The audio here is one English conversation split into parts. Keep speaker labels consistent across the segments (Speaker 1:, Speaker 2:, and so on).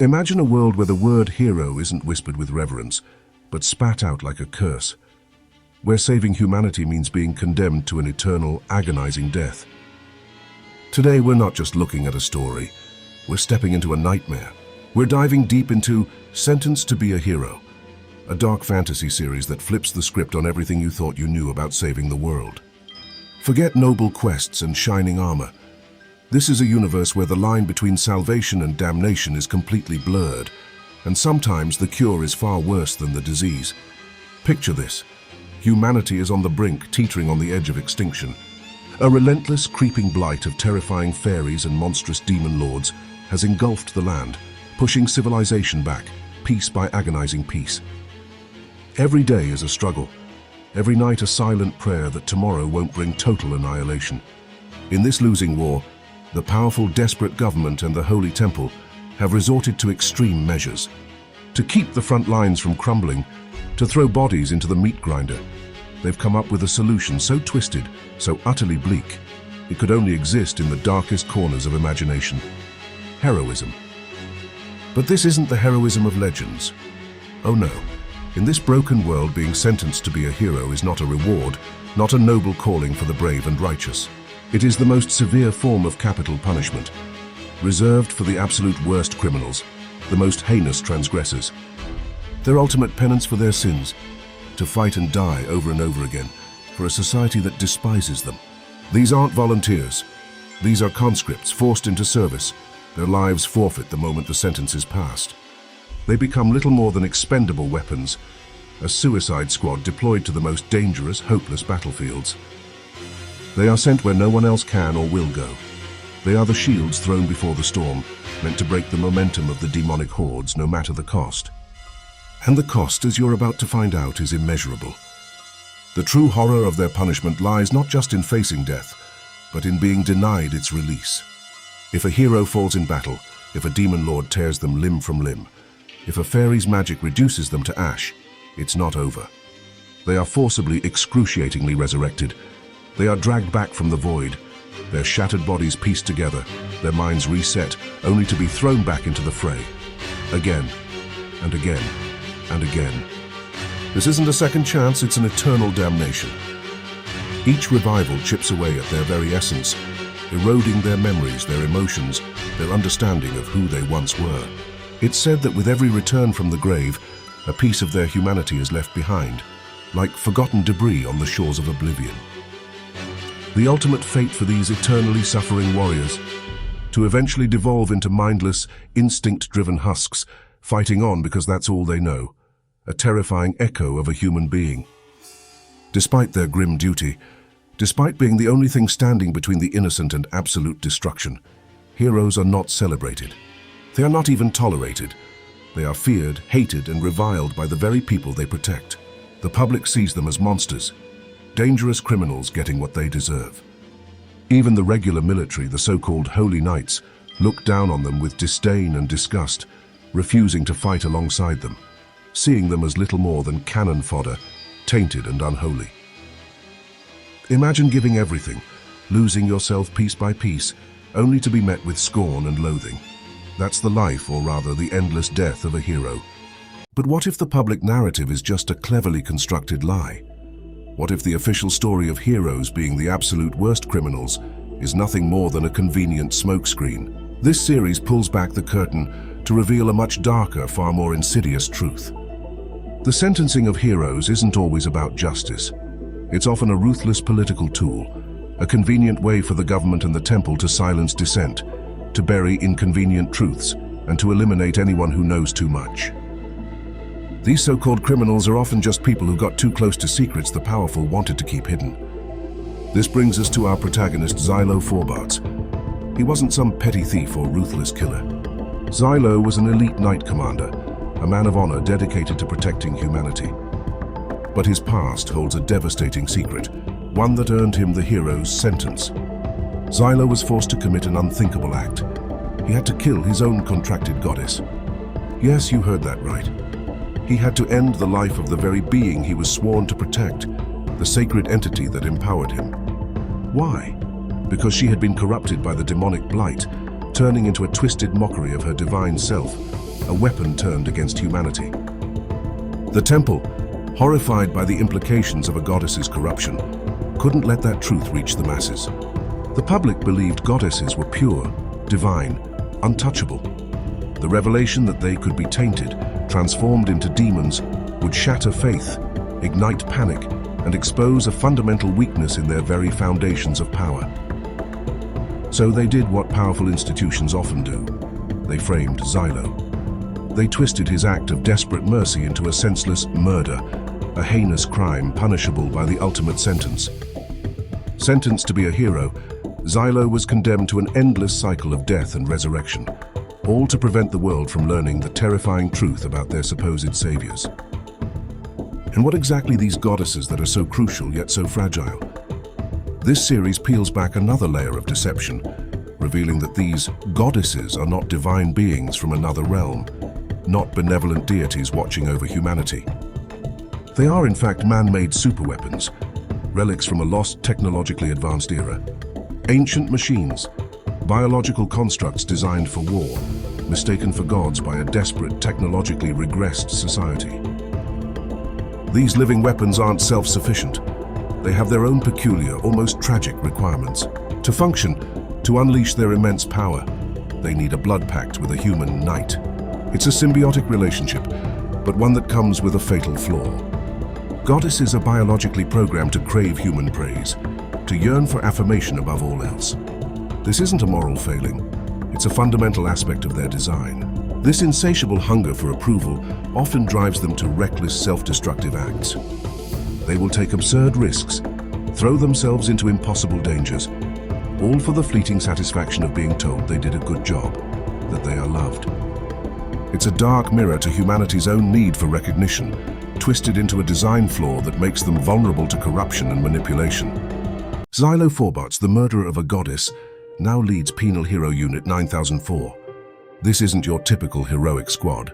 Speaker 1: Imagine a world where the word hero isn't whispered with reverence, but spat out like a curse. Where saving humanity means being condemned to an eternal, agonizing death. Today, we're not just looking at a story. We're stepping into a nightmare. We're diving deep into Sentenced to be a Hero, a dark fantasy series that flips the script on everything you thought you knew about saving the world. Forget noble quests and shining armor. This is a universe where the line between salvation and damnation is completely blurred, and sometimes the cure is far worse than the disease. Picture this. Humanity is on the brink, teetering on the edge of extinction. A relentless, creeping blight of terrifying fairies and monstrous demon lords has engulfed the land, pushing civilization back, piece by agonizing piece. Every day is a struggle. Every night a silent prayer that tomorrow won't bring total annihilation. In this losing war, the powerful, desperate government and the Holy Temple have resorted to extreme measures. To keep the front lines from crumbling, to throw bodies into the meat grinder, they've come up with a solution so twisted, so utterly bleak, it could only exist in the darkest corners of imagination. Heroism. But this isn't the heroism of legends. Oh no. In this broken world, being sentenced to be a hero is not a reward, not a noble calling for the brave and righteous. It is the most severe form of capital punishment, reserved for the absolute worst criminals, the most heinous transgressors. Their ultimate penance for their sins, to fight and die over and over again for a society that despises them. These aren't volunteers. These are conscripts forced into service. Their lives forfeit the moment the sentence is passed. They become little more than expendable weapons, a suicide squad deployed to the most dangerous, hopeless battlefields. They are sent where no one else can or will go. They are the shields thrown before the storm, meant to break the momentum of the demonic hordes, no matter the cost. And the cost, as you're about to find out, is immeasurable. The true horror of their punishment lies not just in facing death, but in being denied its release. If a hero falls in battle, if a demon lord tears them limb from limb, if a fairy's magic reduces them to ash, it's not over. They are forcibly, excruciatingly resurrected. They are dragged back from the void, their shattered bodies pieced together, their minds reset, only to be thrown back into the fray. Again, and again, and again. This isn't a second chance, it's an eternal damnation. Each revival chips away at their very essence, eroding their memories, their emotions, their understanding of who they once were. It's said that with every return from the grave, a piece of their humanity is left behind, like forgotten debris on the shores of oblivion. The ultimate fate for these eternally suffering warriors, to eventually devolve into mindless, instinct-driven husks, fighting on because that's all they know, a terrifying echo of a human being. Despite their grim duty, despite being the only thing standing between the innocent and absolute destruction, heroes are not celebrated. They are not even tolerated. They are feared, hated, and reviled by the very people they protect. The public sees them as monsters, dangerous criminals getting what they deserve. Even the regular military, the so-called holy knights, look down on them with disdain and disgust, refusing to fight alongside them, seeing them as little more than cannon fodder, tainted and unholy. Imagine giving everything, losing yourself piece by piece, only to be met with scorn and loathing. That's the life, or rather the endless death of a hero. But what if the public narrative is just a cleverly constructed lie? What if the official story of heroes being the absolute worst criminals is nothing more than a convenient smokescreen? This series pulls back the curtain to reveal a much darker, far more insidious truth. The sentencing of heroes isn't always about justice. It's often a ruthless political tool, a convenient way for the government and the temple to silence dissent, to bury inconvenient truths, and to eliminate anyone who knows too much. These so-called criminals are often just people who got too close to secrets the powerful wanted to keep hidden. This brings us to our protagonist, Xylo Forbarts. He wasn't some petty thief or ruthless killer. Xylo was an elite knight commander, a man of honor dedicated to protecting humanity. But his past holds a devastating secret, one that earned him the hero's sentence. Xylo was forced to commit an unthinkable act. He had to kill his own contracted goddess. Yes, you heard that right. He had to end the life of the very being he was sworn to protect, the sacred entity that empowered him. Why? Because she had been corrupted by the demonic blight, turning into a twisted mockery of her divine self, a weapon turned against humanity. The temple, horrified by the implications of a goddess's corruption, couldn't let that truth reach the masses. The public believed goddesses were pure, divine, untouchable. The revelation that they could be tainted, transformed into demons, would shatter faith, ignite panic, and expose a fundamental weakness in their very foundations of power. So they did what powerful institutions often do. They framed Xylo. They twisted his act of desperate mercy into a senseless murder, a heinous crime punishable by the ultimate sentence. Sentenced to be a hero, Xylo was condemned to an endless cycle of death and resurrection, all to prevent the world from learning the terrifying truth about their supposed saviors. And what exactly these goddesses that are so crucial yet so fragile? This series peels back another layer of deception, revealing that these goddesses are not divine beings from another realm, not benevolent deities watching over humanity. They are in fact man-made superweapons, relics from a lost technologically advanced era. Ancient machines, biological constructs designed for war, mistaken for gods by a desperate, technologically regressed society. These living weapons aren't self-sufficient. They have their own peculiar, almost tragic requirements. To function, to unleash their immense power, they need a blood pact with a human knight. It's a symbiotic relationship, but one that comes with a fatal flaw. Goddesses are biologically programmed to crave human praise, to yearn for affirmation above all else. This isn't a moral failing, it's a fundamental aspect of their design. This insatiable hunger for approval often drives them to reckless, self-destructive acts. They will take absurd risks, throw themselves into impossible dangers, all for the fleeting satisfaction of being told they did a good job, that they are loved. It's a dark mirror to humanity's own need for recognition, twisted into a design flaw that makes them vulnerable to corruption and manipulation. Xylo Forbots, the murderer of a goddess, now leads Penal Hero Unit 9004. This isn't your typical heroic squad.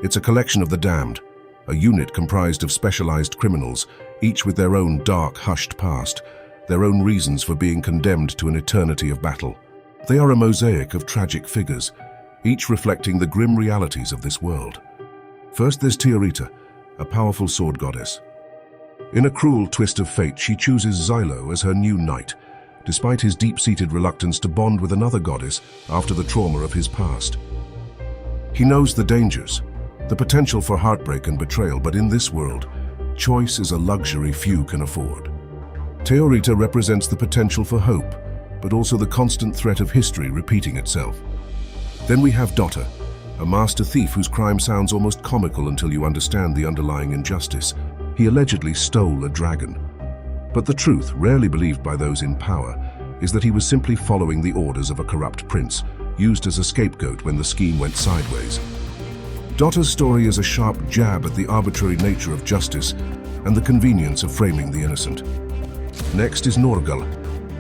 Speaker 1: It's a collection of the damned, a unit comprised of specialized criminals, each with their own dark, hushed past, their own reasons for being condemned to an eternity of battle. They are a mosaic of tragic figures, each reflecting the grim realities of this world. First, there's Teorita, a powerful sword goddess. In a cruel twist of fate, she chooses Xylo as her new knight, despite his deep-seated reluctance to bond with another goddess after the trauma of his past. He knows the dangers, the potential for heartbreak and betrayal, but in this world, choice is a luxury few can afford. Teorita represents the potential for hope, but also the constant threat of history repeating itself. Then we have Dota, a master thief whose crime sounds almost comical until you understand the underlying injustice. He allegedly stole a dragon. But the truth, rarely believed by those in power, is that he was simply following the orders of a corrupt prince, used as a scapegoat when the scheme went sideways. Dota's story is a sharp jab at the arbitrary nature of justice and the convenience of framing the innocent. Next is Norgal,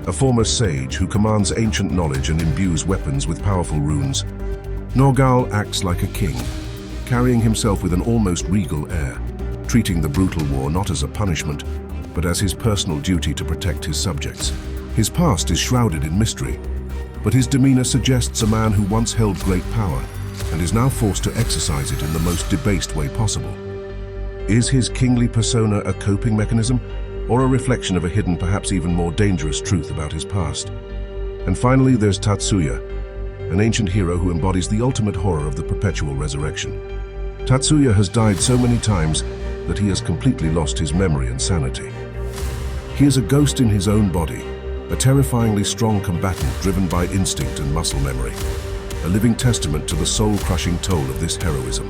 Speaker 1: a former sage who commands ancient knowledge and imbues weapons with powerful runes. Norgal acts like a king, carrying himself with an almost regal air, treating the brutal war not as a punishment, but as his personal duty to protect his subjects. His past is shrouded in mystery, but his demeanor suggests a man who once held great power and is now forced to exercise it in the most debased way possible. Is his kingly persona a coping mechanism, or a reflection of a hidden, perhaps even more dangerous truth about his past? And finally, there's Tatsuya, an ancient hero who embodies the ultimate horror of the perpetual resurrection. Tatsuya has died so many times that he has completely lost his memory and sanity. He is a ghost in his own body, a terrifyingly strong combatant driven by instinct and muscle memory, a living testament to the soul-crushing toll of this heroism.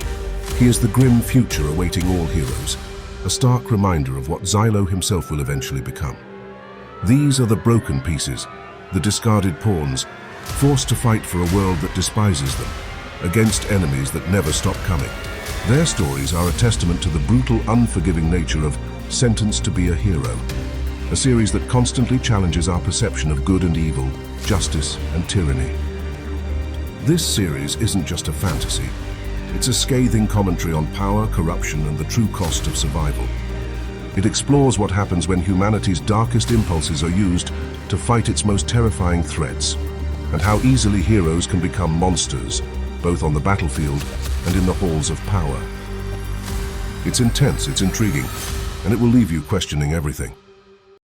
Speaker 1: He is the grim future awaiting all heroes, a stark reminder of what Xylo himself will eventually become. These are the broken pieces, the discarded pawns, forced to fight for a world that despises them, against enemies that never stop coming. Their stories are a testament to the brutal, unforgiving nature of Sentenced to be a Hero, a series that constantly challenges our perception of good and evil, justice and tyranny. This series isn't just a fantasy. It's a scathing commentary on power, corruption, and the true cost of survival. It explores what happens when humanity's darkest impulses are used to fight its most terrifying threats, and how easily heroes can become monsters, both on the battlefield and in the halls of power. It's intense, it's intriguing, and it will leave you questioning everything.